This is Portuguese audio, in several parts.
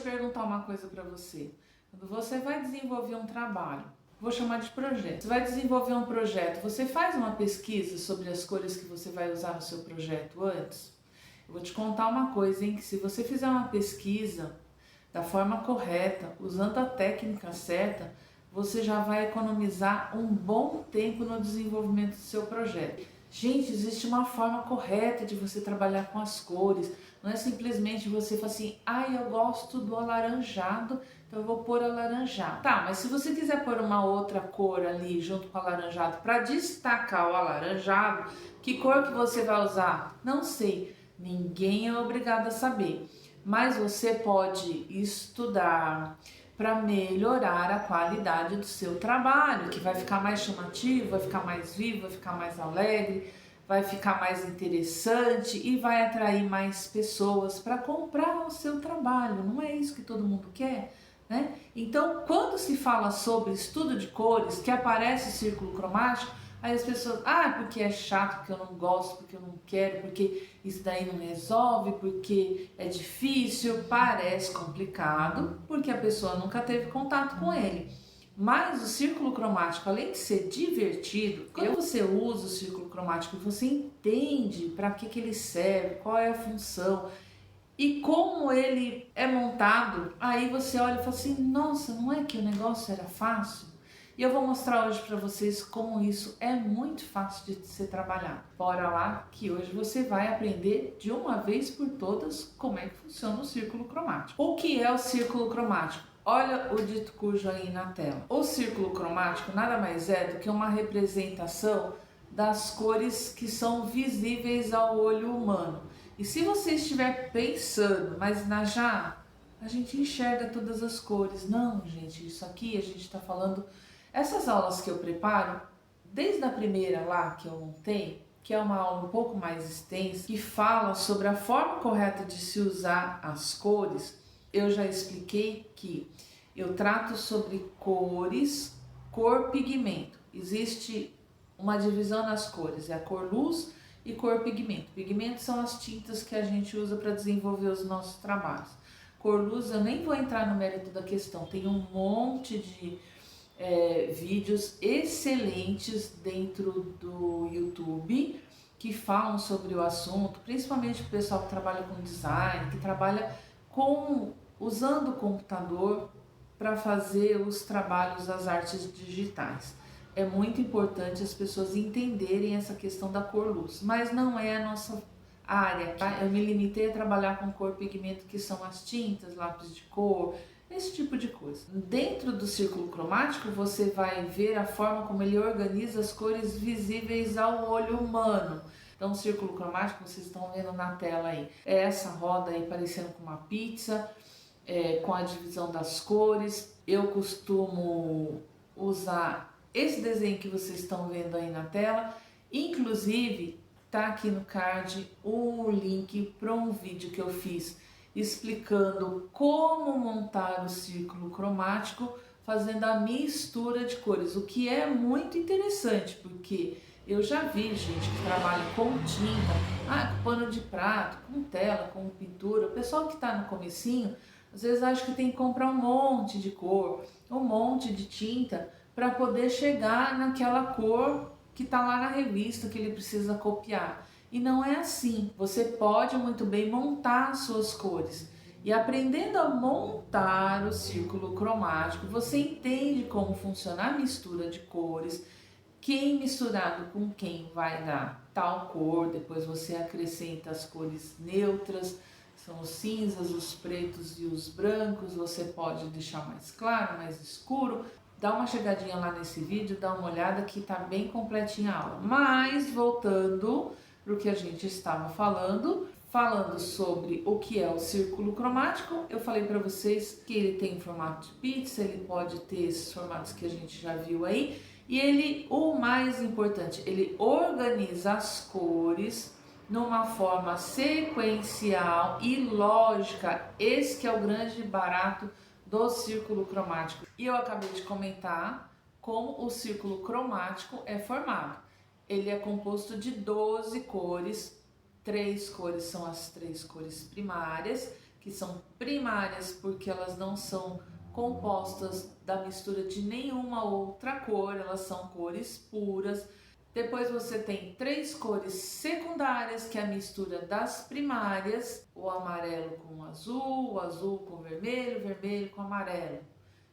perguntar uma coisa para você. Quando você vai desenvolver um trabalho, vou chamar de projeto. Você vai desenvolver um projeto, você faz uma pesquisa sobre as cores que você vai usar no seu projeto antes? Eu vou te contar uma coisa, hein? Que se você fizer uma pesquisa da forma correta, usando a técnica certa, você já vai economizar um bom tempo no desenvolvimento do seu projeto. Gente, existe uma forma correta de você trabalhar com as cores. Não é simplesmente você falar assim, eu gosto do alaranjado, então eu vou pôr alaranjado. Tá, mas se você quiser pôr uma outra cor ali junto com o alaranjado para destacar o alaranjado, que cor que você vai usar? Não sei, ninguém é obrigado a saber. Mas você pode estudar para melhorar a qualidade do seu trabalho, que vai ficar mais chamativo, vai ficar mais vivo, vai ficar mais alegre, vai ficar mais interessante e vai atrair mais pessoas para comprar o seu trabalho. Não é isso que todo mundo quer, né? Então, quando se fala sobre estudo de cores, que aparece o círculo cromático, aí as pessoas, porque é chato, porque eu não gosto, porque eu não quero, porque isso daí não resolve, porque é difícil, parece complicado, porque a pessoa nunca teve contato com ele. Mas o círculo cromático, além de ser divertido, quando você usa o círculo cromático, você entende para que ele serve, qual é a função e como ele é montado, aí você olha e fala assim, nossa, não é que o negócio era fácil? E eu vou mostrar hoje para vocês como isso é muito fácil de ser trabalhado. Bora lá que hoje você vai aprender de uma vez por todas como é que funciona o círculo cromático. O que é o círculo cromático? Olha o dito cujo aí na tela. O círculo cromático nada mais é do que uma representação das cores que são visíveis ao olho humano. E se você estiver pensando, mas a gente enxerga todas as cores. Não, gente, isso aqui a gente está falando... Essas aulas que eu preparo, desde a primeira lá que eu montei, que é uma aula um pouco mais extensa, que fala sobre a forma correta de se usar as cores, eu já expliquei que eu trato sobre cores, cor, pigmento. Existe uma divisão nas cores, é a cor luz e cor pigmento. Pigmento são as tintas que a gente usa para desenvolver os nossos trabalhos. Cor luz, eu nem vou entrar no mérito da questão, tem um monte de vídeos excelentes dentro do YouTube que falam sobre o assunto, principalmente o pessoal que trabalha com design, que trabalha usando o computador para fazer os trabalhos das artes digitais. É muito importante as pessoas entenderem essa questão da cor luz, mas não é a nossa área, tá? Eu me limitei a trabalhar com cor pigmento, que são as tintas, lápis de cor, esse tipo de coisa. Dentro do círculo cromático você vai ver a forma como ele organiza as cores visíveis ao olho humano. Então o círculo cromático, vocês estão vendo na tela aí, é essa roda aí parecendo com uma pizza, com a divisão das cores. Eu costumo usar esse desenho que vocês estão vendo aí na tela, inclusive tá aqui no card o link para um vídeo que eu fiz explicando como montar o círculo cromático fazendo a mistura de cores, o que é muito interessante, porque eu já vi gente que trabalha com tinta, com pano de prato, com tela, com pintura. O pessoal que está no comecinho, às vezes acha que tem que comprar um monte de cor, um monte de tinta para poder chegar naquela cor que está lá na revista que ele precisa copiar. E não é assim. Você pode muito bem montar suas cores. E aprendendo a montar o círculo cromático, você entende como funciona a mistura de cores, quem misturado com quem vai dar tal cor. Depois você acrescenta as cores neutras, são os cinzas, os pretos e os brancos. Você pode deixar mais claro, mais escuro. Dá uma chegadinha lá nesse vídeo, dá uma olhada que tá bem completinha a aula. Mas voltando para o que a gente estava falando sobre o que é o círculo cromático, eu falei para vocês que ele tem formato de pizza, ele pode ter esses formatos que a gente já viu aí, e ele, o mais importante, ele organiza as cores numa forma sequencial e lógica. Esse que é o grande barato do círculo cromático. E eu acabei de comentar como o círculo cromático é formado. Ele é composto de 12 cores, 3 cores são as 3 cores primárias, que são primárias porque elas não são compostas da mistura de nenhuma outra cor, elas são cores puras. Depois você tem 3 cores secundárias, que é a mistura das primárias, o amarelo com o azul com o vermelho com amarelo.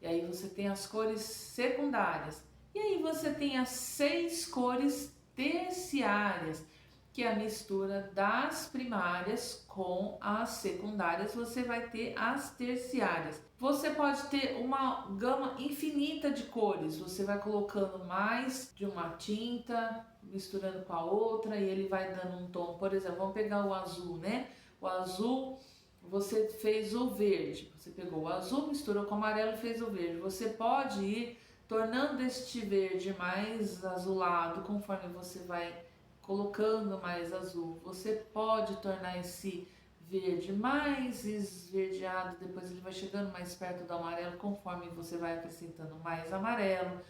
E aí você tem as cores secundárias. E aí você tem as 6 cores terciárias, que é a mistura das primárias com as secundárias, você vai ter as terciárias. Você pode ter uma gama infinita de cores, você vai colocando mais de uma tinta, misturando com a outra e ele vai dando um tom. Por exemplo, vamos pegar o azul, né? O azul, você fez o verde, você pegou o azul, misturou com o amarelo e fez o verde. Você pode ir tornando este verde mais azulado conforme você vai colocando mais azul. Você pode tornar esse verde mais esverdeado, depois ele vai chegando mais perto do amarelo conforme você vai acrescentando mais amarelo.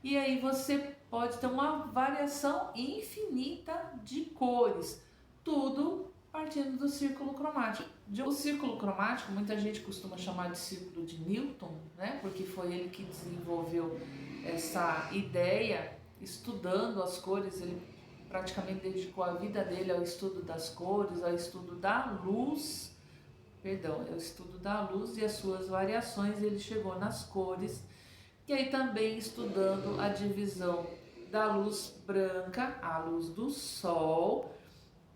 E aí você pode ter uma variação infinita de cores, tudo partindo do círculo cromático. O círculo cromático muita gente costuma chamar de círculo de Newton, né? Porque foi ele que desenvolveu essa ideia, estudando as cores. Ele praticamente dedicou a vida dele ao estudo das cores, ao estudo da luz, ao estudo da luz e as suas variações. Ele chegou nas cores, e aí também estudando a divisão da luz branca, a luz do sol,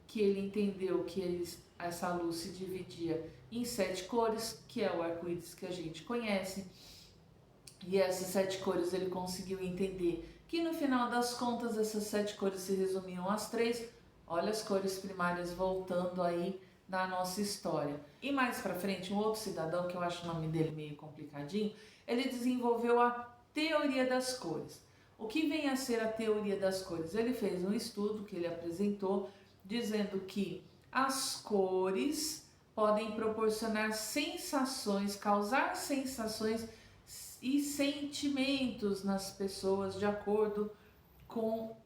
que ele entendeu que essa luz se dividia em 7 cores, que é o arco-íris que a gente conhece. E essas 7 cores ele conseguiu entender que no final das contas essas 7 cores se resumiam às 3. Olha as cores primárias voltando aí na nossa história. E mais pra frente, um outro cidadão, que eu acho o nome dele meio complicadinho, ele desenvolveu a teoria das cores. O que vem a ser a teoria das cores? Ele fez um estudo que ele apresentou dizendo que as cores podem proporcionar sensações, causar sensações e sentimentos nas pessoas de acordo com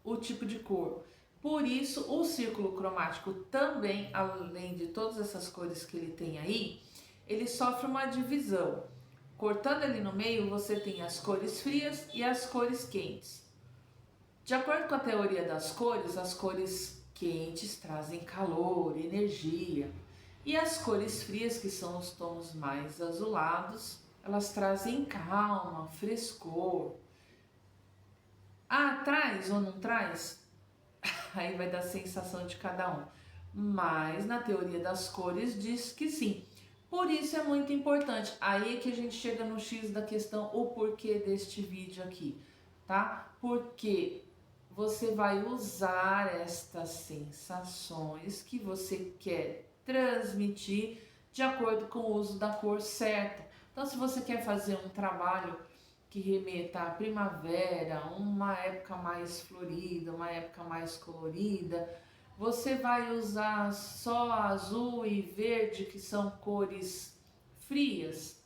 o tipo de cor. Por isso, o círculo cromático também, além de todas essas cores que ele tem aí, ele sofre uma divisão. Cortando ele no meio, você tem as cores frias e as cores quentes. De acordo com a teoria das cores, as cores quentes trazem calor, energia. E as cores frias, que são os tons mais azulados, elas trazem calma, frescor. Ah, traz ou não traz? Aí vai dar sensação de cada um. Mas na teoria das cores diz que sim. Por isso é muito importante. Aí é que a gente chega no X da questão, o porquê deste vídeo aqui, tá? Porque você vai usar estas sensações que você quer transmitir de acordo com o uso da cor certa. Então, se você quer fazer um trabalho que remeta à primavera, uma época mais florida, uma época mais colorida, você vai usar só azul e verde, que são cores frias.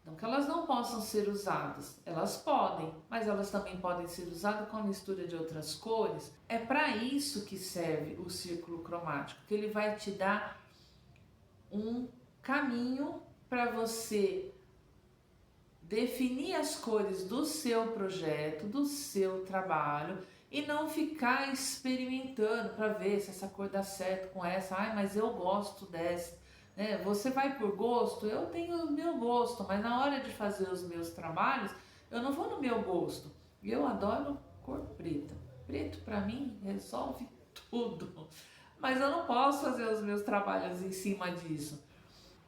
Não que elas não possam ser usadas, elas podem, mas elas também podem ser usadas com a mistura de outras cores. É para isso que serve o círculo cromático, que ele vai te dar um caminho para você definir as cores do seu projeto, do seu trabalho, e não ficar experimentando para ver se essa cor dá certo com essa. Ai, mas eu gosto dessa, né? Você vai por gosto, eu tenho o meu gosto, mas na hora de fazer os meus trabalhos, eu não vou no meu gosto. Eu adoro cor preta. Preto para mim resolve tudo. Mas eu não posso fazer os meus trabalhos em cima disso.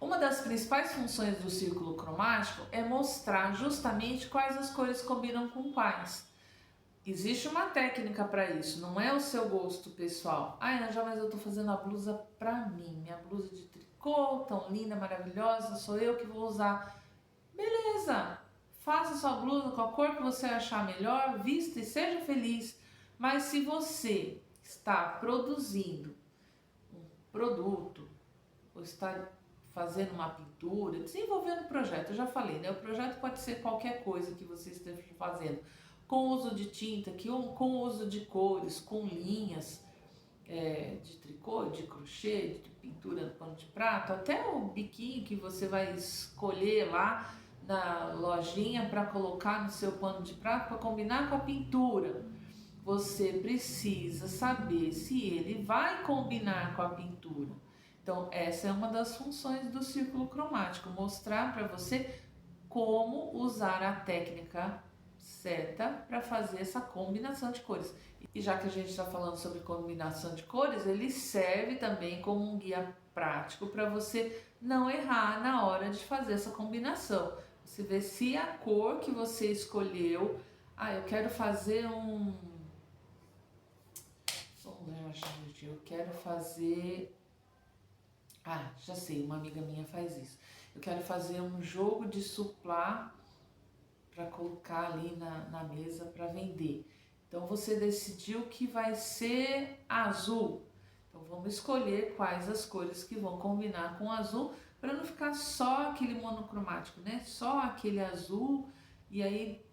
Uma das principais funções do círculo cromático é mostrar justamente quais as cores combinam com quais. Existe uma técnica para isso, não é o seu gosto pessoal. Ai, Najá, mas eu tô fazendo a blusa pra mim, minha blusa de tricô, tão linda, maravilhosa, sou eu que vou usar. Beleza, faça sua blusa com a cor que você achar melhor, vista e seja feliz. Mas se você está produzindo um produto, ou está fazendo uma pintura, desenvolvendo um projeto, eu já falei, né? O projeto pode ser qualquer coisa que você esteja fazendo, com uso de tinta, com uso de cores, com linhas, de tricô, de crochê, de pintura no pano de prato, até o biquinho que você vai escolher lá na lojinha para colocar no seu pano de prato para combinar com a pintura. Você precisa saber se ele vai combinar com a pintura. Então, essa é uma das funções do círculo cromático, mostrar para você como usar a técnica certa para fazer essa combinação de cores. E já que a gente está falando sobre combinação de cores, ele serve também como um guia prático para você não errar na hora de fazer essa combinação. Você vê se a cor que você escolheu, eu quero fazer vamos ver, gente, eu quero fazer, já sei, uma amiga minha faz isso. Eu quero fazer um jogo de suplá para colocar ali na mesa para vender. Então você decidiu que vai ser azul. Então vamos escolher quais as cores que vão combinar com o azul para não ficar só aquele monocromático, né? Só aquele azul, e aí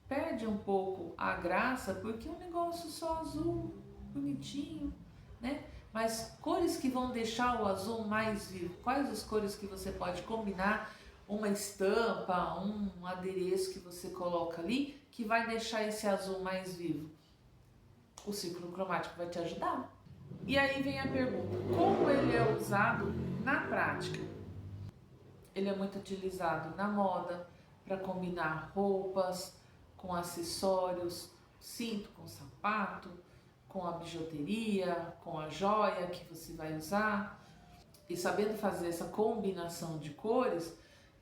perde um pouco a graça porque é um negócio só azul, bonitinho, né? Mas cores que vão deixar o azul mais vivo. Quais as cores que você pode combinar? Uma estampa, um adereço que você coloca ali que vai deixar esse azul mais vivo. O círculo cromático vai te ajudar. E aí vem a pergunta: como ele é usado na prática? Ele é muito utilizado na moda para combinar roupas com acessórios, cinto com sapato, com a bijuteria, com a joia que você vai usar. E sabendo fazer essa combinação de cores,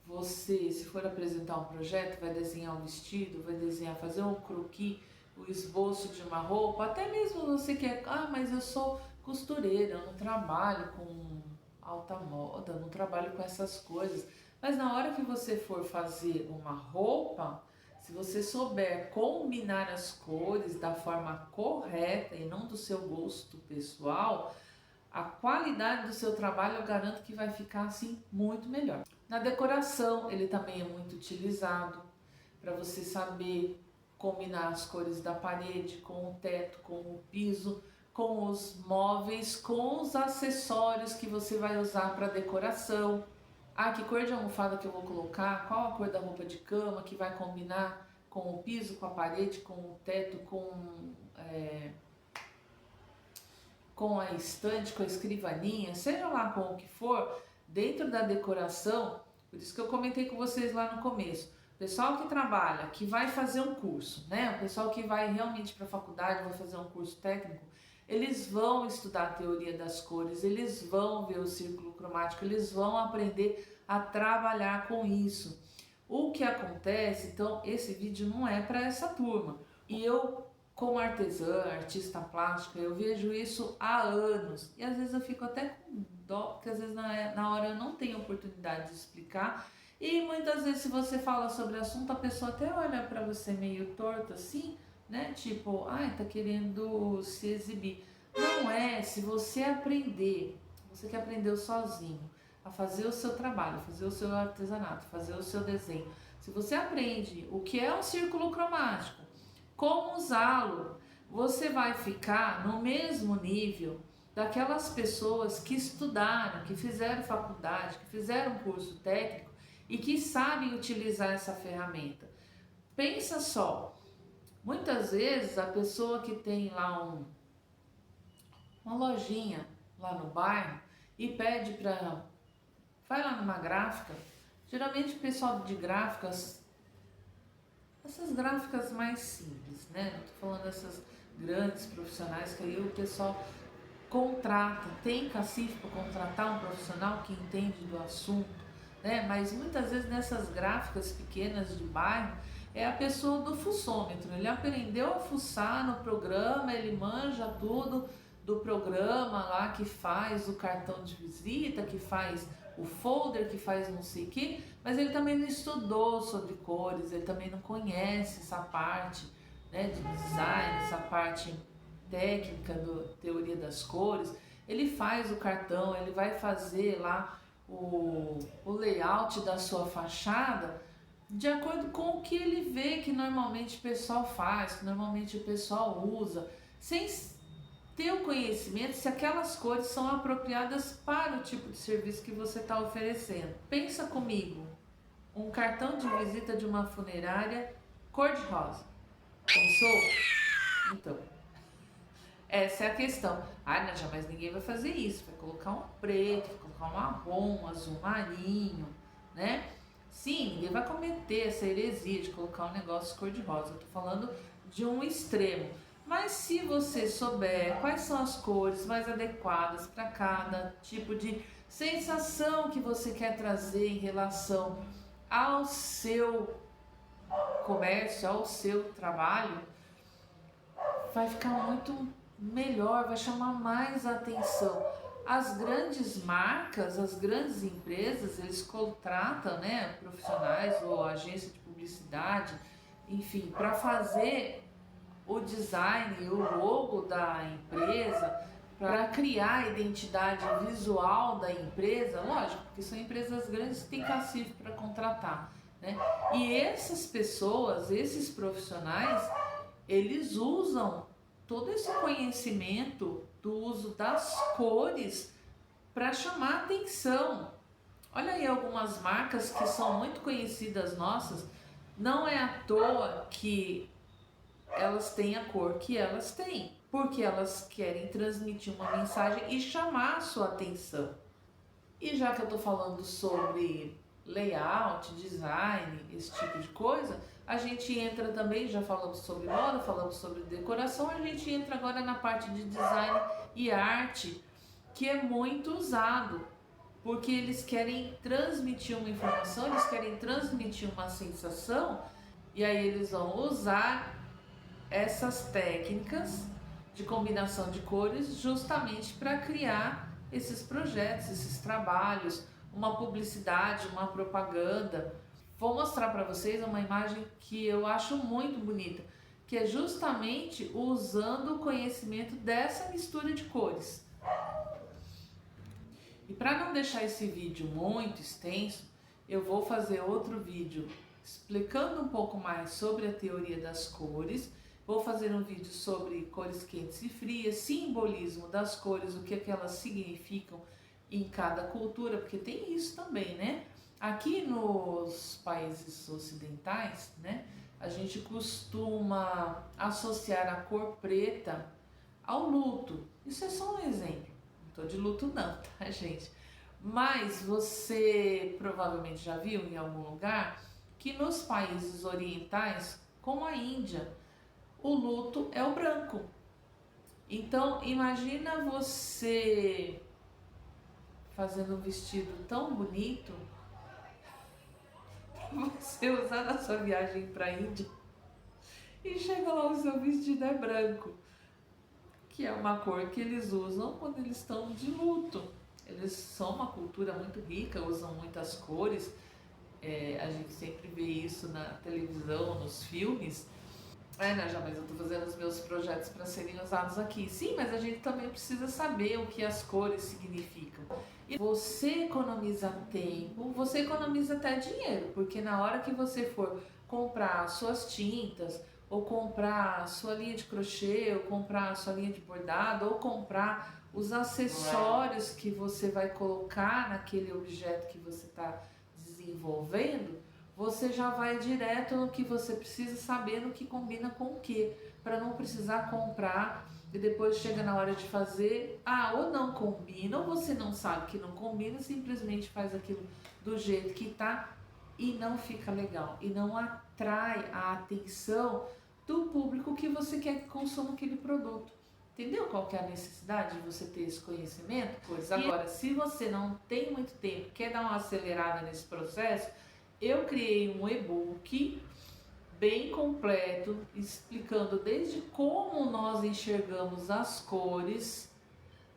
você, se for apresentar um projeto, vai desenhar um vestido, vai desenhar, fazer um croquis, o esboço de uma roupa, até mesmo você que mas eu sou costureira, eu não trabalho com alta moda, não trabalho com essas coisas. Mas na hora que você for fazer uma roupa, se você souber combinar as cores da forma correta e não do seu gosto pessoal, a qualidade do seu trabalho eu garanto que vai ficar assim muito melhor. Na decoração ele também é muito utilizado para você saber combinar as cores da parede com o teto, com o piso, com os móveis, com os acessórios que você vai usar para decoração. Que cor de almofada que eu vou colocar? Qual a cor da roupa de cama que vai combinar com o piso, com a parede, com o teto, com a estante, com a escrivaninha, seja lá com o que for, dentro da decoração. Por isso que eu comentei com vocês lá no começo. O pessoal que trabalha, que vai fazer um curso, né? O pessoal que vai realmente para a faculdade, vai fazer um curso técnico, eles vão estudar a teoria das cores, eles vão ver o círculo cromático, eles vão aprender a trabalhar com isso. O que acontece, então, esse vídeo não é para essa turma. E eu, como artesã, artista plástica, eu vejo isso há anos. E às vezes eu fico até com dó, porque às vezes na hora eu não tenho oportunidade de explicar. E muitas vezes se você fala sobre o assunto, a pessoa até olha para você meio torto assim, né? Tipo, tá querendo se exibir. Não é, se você aprender, você que aprendeu sozinho a fazer o seu trabalho, fazer o seu artesanato, fazer o seu desenho. Se você aprende o que é um círculo cromático, como usá-lo, você vai ficar no mesmo nível daquelas pessoas que estudaram, que fizeram faculdade, que fizeram curso técnico e que sabem utilizar essa ferramenta. Pensa só, muitas vezes a pessoa que tem lá uma lojinha lá no bairro e pede para... vai lá numa gráfica, geralmente o pessoal de gráficas, essas gráficas mais simples, né? Não tô falando dessas grandes profissionais que aí o pessoal contrata, tem cacife para contratar um profissional que entende do assunto, né? Mas muitas vezes nessas gráficas pequenas de bairro, é a pessoa do fuçômetro, ele aprendeu a fuçar no programa, ele manja tudo do programa lá que faz o cartão de visita, que faz o folder, que faz não sei o que, mas ele também não estudou sobre cores, ele também não conhece essa parte, né, de design, essa parte técnica da teoria das cores. Ele faz o cartão, ele vai fazer lá o layout da sua fachada de acordo com o que ele vê que normalmente o pessoal faz, que normalmente o pessoal usa, sem ter o conhecimento se aquelas cores são apropriadas para o tipo de serviço que você está oferecendo. Pensa comigo, um cartão de visita de uma funerária cor-de-rosa. Pensou? Então, essa é a questão. Ah, não, mas ninguém vai fazer isso. Vai colocar um preto, vai colocar um marrom, um azul marinho, né? Sim, ninguém vai cometer essa heresia de colocar um negócio cor-de-rosa. Eu tô falando de um extremo. Mas se você souber quais são as cores mais adequadas para cada tipo de sensação que você quer trazer em relação ao seu comércio, ao seu trabalho, vai ficar muito melhor, vai chamar mais atenção. As grandes marcas, as grandes empresas, eles contratam, né, profissionais ou agência de publicidade, enfim, para fazer o design e o logo da empresa, para criar a identidade visual da empresa, lógico, porque são empresas grandes que têm cacife para contratar, né? E essas pessoas, esses profissionais, eles usam todo esse conhecimento do uso das cores para chamar atenção. Olha aí algumas marcas que são muito conhecidas nossas, não é à toa que elas têm a cor que elas têm, porque elas querem transmitir uma mensagem e chamar a sua atenção. E já que eu estou falando sobre layout, design, esse tipo de coisa, a gente entra também, já falamos sobre moda, falamos sobre decoração, a gente entra agora na parte de design e arte, que é muito usado, porque eles querem transmitir uma informação, eles querem transmitir uma sensação, e aí eles vão usar essas técnicas de combinação de cores justamente para criar esses projetos, esses trabalhos, uma publicidade, uma propaganda. Vou mostrar para vocês uma imagem que eu acho muito bonita, que é justamente usando o conhecimento dessa mistura de cores. E para não deixar esse vídeo muito extenso, eu vou fazer outro vídeo explicando um pouco mais sobre a teoria das cores. Vou fazer um vídeo sobre cores quentes e frias, simbolismo das cores, o que elas significam em cada cultura, porque tem isso também, né? Aqui nos países ocidentais, né, a gente costuma associar a cor preta ao luto. Isso é só um exemplo. Não tô de luto não, tá, gente? Mas você provavelmente já viu em algum lugar que nos países orientais, como a Índia, o luto é o branco. Então, imagina você fazendo um vestido tão bonito para você usar na sua viagem para a Índia e chega lá o seu vestido é branco, que é uma cor que eles usam quando eles estão de luto. Eles são uma cultura muito rica, usam muitas cores, a gente sempre vê isso na televisão, nos filmes. Não, mas eu tô fazendo os meus projetos para serem usados aqui. Sim, mas a gente também precisa saber o que as cores significam. E você economiza tempo, você economiza até dinheiro, porque na hora que você for comprar suas tintas, ou comprar a sua linha de crochê, ou comprar a sua linha de bordado, ou comprar os acessórios que você vai colocar naquele objeto que você está desenvolvendo, você já vai direto no que você precisa, sabendo o que combina com o que, para não precisar comprar e depois chega na hora de fazer, ou não combina, ou você não sabe que não combina, simplesmente faz aquilo do jeito que tá e não fica legal, e não atrai a atenção do público que você quer que consuma aquele produto. Entendeu qual que é a necessidade de você ter esse conhecimento? Pois agora, se você não tem muito tempo, quer dar uma acelerada nesse processo, eu criei um e-book bem completo, explicando desde como nós enxergamos as cores.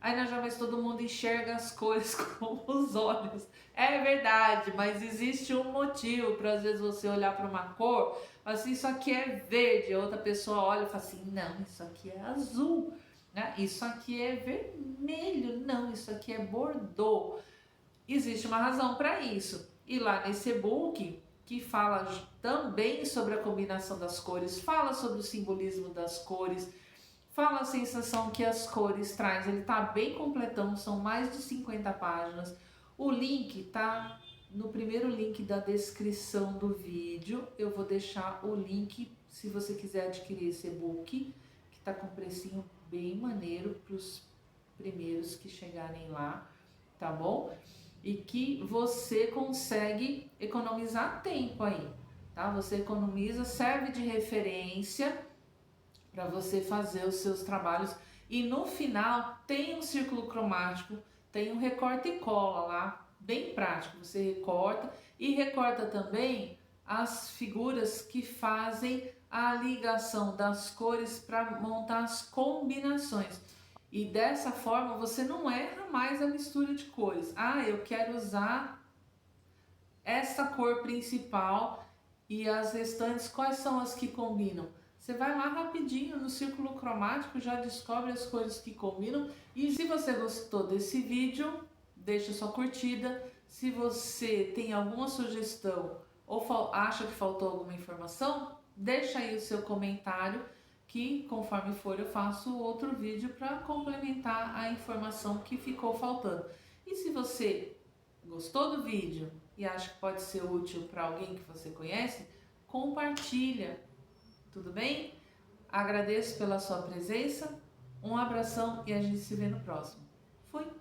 Aí na Jovens todo mundo enxerga as cores com os olhos. É verdade, mas existe um motivo para às vezes você olhar para uma cor, assim, isso aqui é verde, a outra pessoa olha e fala assim, não, isso aqui é azul, né? Isso aqui é vermelho, não, isso aqui é bordô. Existe uma razão para isso. E lá nesse e-book, que fala também sobre a combinação das cores, fala sobre o simbolismo das cores, Fala a sensação que as cores traz, ele tá bem completão, são mais de 50 páginas. O link tá no primeiro link da descrição do vídeo. Eu vou deixar o link se você quiser adquirir esse e-book, que tá com um precinho bem maneiro para os primeiros que chegarem lá, tá bom? E que você consegue economizar tempo aí, tá? Você economiza, serve de referência para você fazer os seus trabalhos. E no final tem um círculo cromático, tem um recorta e cola lá, bem prático. Você recorta e recorta também as figuras que fazem a ligação das cores para montar as combinações. E dessa forma você não erra mais a mistura de cores. Ah, eu quero usar essa cor principal e as restantes, quais são as que combinam? Você vai lá rapidinho no círculo cromático, já descobre as cores que combinam. E se você gostou desse vídeo, deixa sua curtida. Se você tem alguma sugestão ou acha que faltou alguma informação, deixa aí o seu comentário, que conforme for eu faço outro vídeo para complementar a informação que ficou faltando. E se você gostou do vídeo e acha que pode ser útil para alguém que você conhece, compartilha, tudo bem? Agradeço pela sua presença, um abração e a gente se vê no próximo. Fui!